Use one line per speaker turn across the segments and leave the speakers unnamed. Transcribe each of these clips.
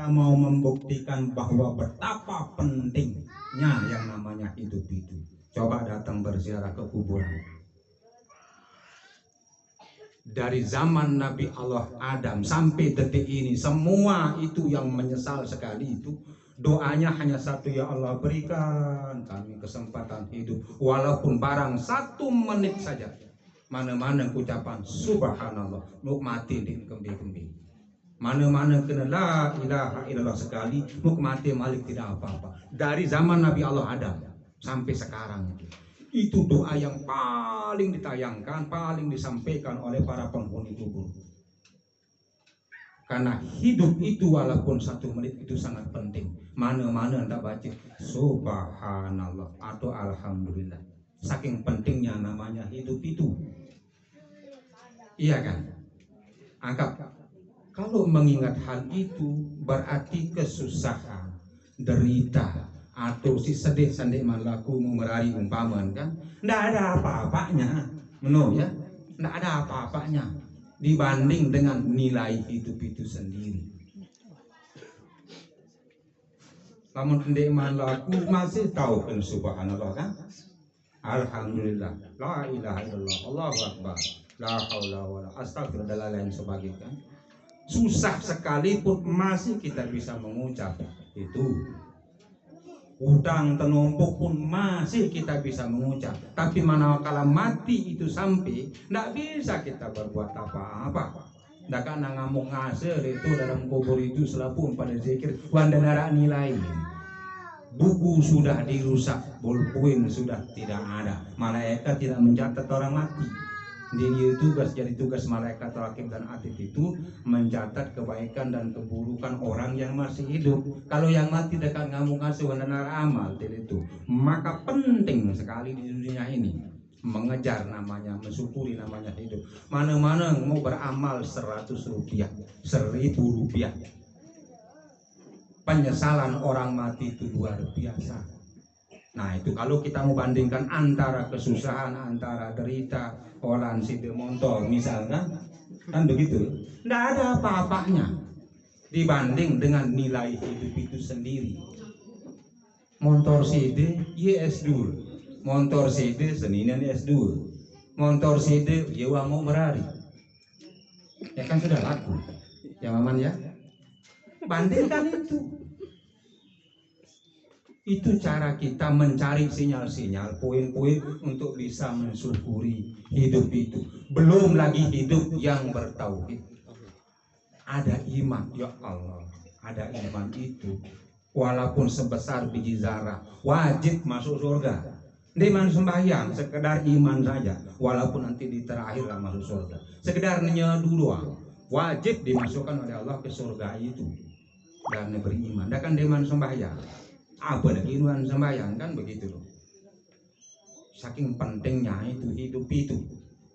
kita mau membuktikan bahwa betapa pentingnya yang namanya hidup itu. Coba datang berziarah ke kuburan. Dari zaman Nabi Allah Adam sampai detik ini, semua itu yang menyesal sekali itu doanya hanya satu, ya Allah berikan kami kesempatan hidup walaupun barang 1 menit saja. Mana-mana ucapan subhanallah, mau mati di kembi-kembi. Mana-mana kena la ilaha illallah sekali, mau mati malik tidak apa-apa. Dari zaman Nabi Allah Adam sampai sekarang itu doa yang paling ditayangkan, paling disampaikan oleh para penghuni kubur. Karena hidup itu walaupun 1 menit itu sangat penting. Mana-mana anda baca subhanallah atau alhamdulillah. Saking pentingnya namanya hidup itu. Iya kan? Anggap kalau mengingat hal itu berarti kesusahan, derita, atau si sedih sandek malaku merari umpaman kan, ndak ada apa-apanya, ya, ndak ada apa-apanya dibanding dengan nilai hidup itu sendiri. Namun sandek malaku masih tahu kan subhanallah kan, alhamdulillah, la ilaha illallah, Allahu akbar, la haula wala astagfirullah dan lain sebagainya kan. Susah sekalipun masih kita bisa mengucap itu. Utang tenumpuk pun masih kita bisa mengucap. Tapi manakala mati itu sampai, tidak bisa kita berbuat apa-apa. Tidak kan ngamuk ngasir itu dalam kubur itu selapun pada zikir wandana nilai. Buku sudah dirusak, bolpoin sudah tidak ada. Malaikat tidak mencatat orang mati. Dia tugas, jadi tugas malaikat rakib dan atid itu mencatat kebaikan dan keburukan orang yang masih hidup. Kalau yang mati dekat ngamuk ngasih wandana amal itu, maka penting sekali di dunia ini mengejar namanya, mensyukuri namanya hidup. Mana-mana mau beramal 100 rupiah, 1000 rupiah. Penyesalan orang mati itu luar biasa. Nah itu kalau kita mau bandingkan antara kesusahan, antara derita orang si motor misalnya, kan begitu, tidak ada apa-apanya dibanding dengan nilai hidup itu sendiri. Motor CD YS2, motor CD seninan S2, motor CD Yewa mau berari, ya kan sudah laku, ya Maman ya, bandingkan itu. Itu cara kita mencari sinyal-sinyal, poin-poin untuk bisa mensyukuri hidup itu. Belum lagi hidup yang bertauhid. Ada iman, ya Allah, ada iman itu. Walaupun sebesar biji zarah, wajib masuk surga. Iman sembahyang, sekedar iman saja. Walaupun nanti di terakhir lah masuk surga. Sekedar nyedu doang, wajib dimasukkan oleh Allah ke surga itu. Dan beriman, dan kan iman sembahyang. Apa lagi iman sembahyang kan begitu loh. Saking pentingnya itu hidup itu.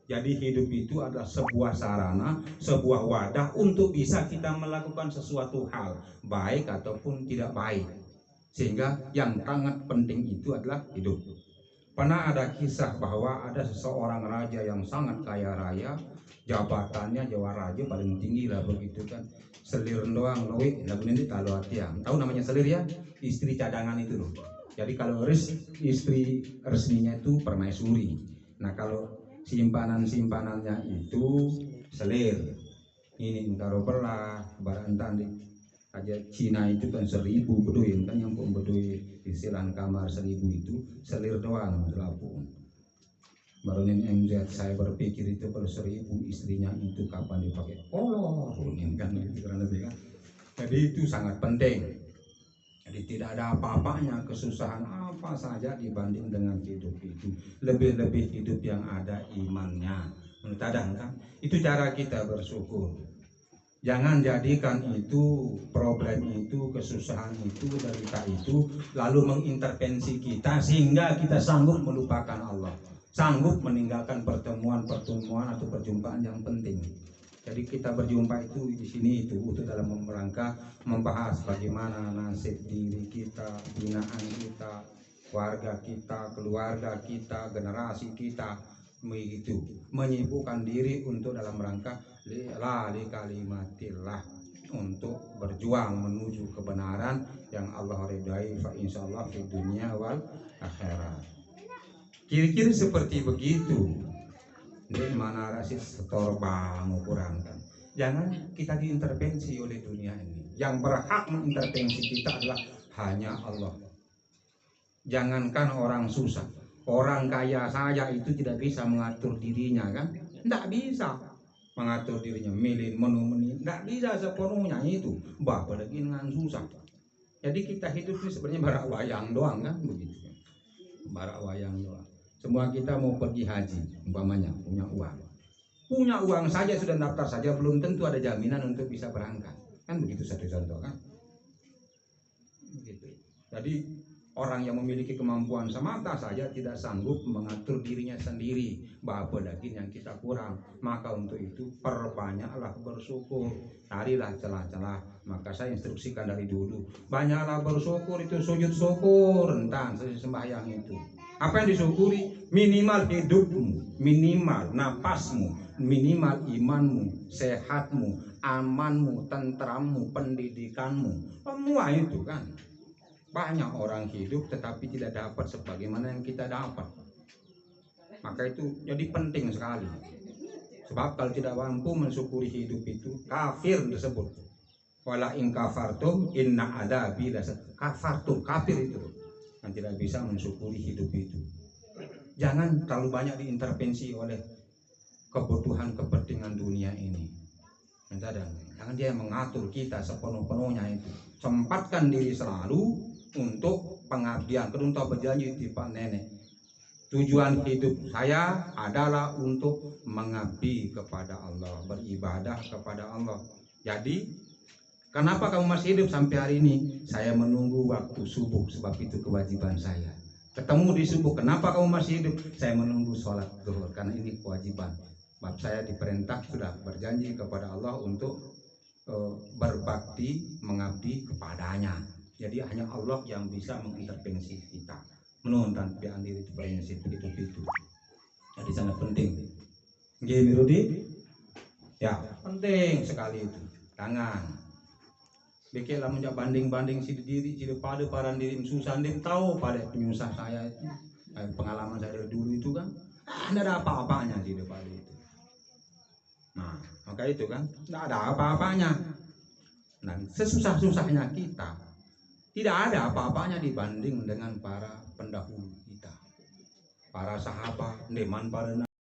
Jadi hidup itu adalah sebuah sarana, sebuah wadah untuk bisa kita melakukan sesuatu hal, baik ataupun tidak baik. Sehingga yang sangat penting itu adalah hidup. Pernah ada kisah bahwa ada seseorang raja yang sangat kaya raya, jabatannya Jawa Raja paling tinggi lah begitu kan. Selir doang loe, lagu ini tahu tiang. Tahu namanya selir ya? Istri cadangan itu loh. Jadi kalau istri resminya itu permaisuri. Nah kalau simpanannya itu selir. Ini karo belah, barantan di aja Cina itu kan 1000 beduin kan, yang beduin istilah kamar 1000 itu selir doang selapun. Baru MZ saya berpikir itu kalau 1000 istrinya itu kapan dipakai ini kan gitu kan. Jadi itu sangat penting. Jadi tidak ada apa-apanya kesusahan apa saja dibanding dengan hidup itu. Lebih-lebih hidup yang ada imannya. Kadang kan itu cara kita bersyukur. Jangan jadikan itu problem itu, kesusahan itu, derita itu lalu mengintervensi kita sehingga kita sanggup melupakan Allah, sanggup meninggalkan pertemuan atau perjumpaan yang penting. Jadi kita berjumpa itu di sini itu untuk dalam rangka membahas bagaimana nasib diri kita, binaan kita, warga kita, keluarga kita, generasi kita, begitu menyibukkan diri untuk dalam rangka li kalimatillah, untuk berjuang menuju kebenaran yang Allah ridai, fa insyaallah di dunia wal akhirat. Kira-kira seperti begitu. Ini mana rasis setor bang ukuran kan. Jangan kita diintervensi oleh dunia ini. Yang berhak mengintervensi kita adalah hanya Allah. Jangankan orang susah, orang kaya saja itu tidak bisa mengatur dirinya kan? Tidak bisa mengatur dirinya, milih menu-menu, tidak bisa sepenuhnya itu. Bapak lagi dengan susah. Jadi kita hidup ini sebenarnya barak wayang doang kan begitu. Barak wayang doang. Semua kita mau pergi haji, umpamanya punya uang. Punya uang saja sudah daftar saja belum tentu ada jaminan untuk bisa berangkat. Kan begitu satu contoh kan? Begitu. Jadi orang yang memiliki kemampuan semata saja tidak sanggup mengatur dirinya sendiri. Bapak lagi yang kita kurang. Maka untuk itu perbanyaklah bersyukur. Carilah celah-celah. Maka saya instruksikan dari dulu. Banyaklah bersyukur, itu sujud syukur. Entah sembahyang itu. Apa yang disyukuri? Minimal hidupmu, minimal napasmu, minimal imanmu, sehatmu, amanmu, tentrammu, pendidikanmu. Semua itu kan. Banyak orang hidup tetapi tidak dapat sebagaimana yang kita dapat. Maka itu jadi penting sekali. Sebab kalau tidak mampu mensyukuri hidup itu, kafir disebut. Wala in kafartum inna adabi kafartum, kafir itu. Yang tidak bisa mensyukuri hidup itu. Jangan terlalu banyak diintervensi oleh kebutuhan kepentingan dunia ini. Jangan dia mengatur kita sepenuh-penuhnya itu. Sempatkan diri selalu untuk pengabdian. Kedua berjanji di Pak Nenek. Tujuan hidup saya adalah untuk mengabdi kepada Allah, beribadah kepada Allah. Jadi, kenapa kamu masih hidup sampai hari ini? Saya menunggu waktu subuh, sebab itu kewajiban saya. Ketemu di subuh, kenapa kamu masih hidup? Saya menunggu sholat zuhur, karena ini kewajiban. Sebab saya diperintah sudah berjanji kepada Allah untuk berbakti, mengabdi kepadanya. Jadi hanya Allah yang bisa mengintervensi kita, menonton pian diri prinsip begitu. Jadi sangat penting. Nggih Rudi? Ya, penting sekali itu. Jangan bikinlah menjak banding-banding si diri, si pada paran diri susah, dia tahu pada penyusah saya itu. Pengalaman saya dari dulu itu kan, tidak ada apa-apanya di depan itu. Nah, maka itu kan, tidak ada apa-apanya. Nah, sesusah-susahnya kita, tidak ada apa-apanya dibanding dengan para pendahulu kita. Para sahabat, neman para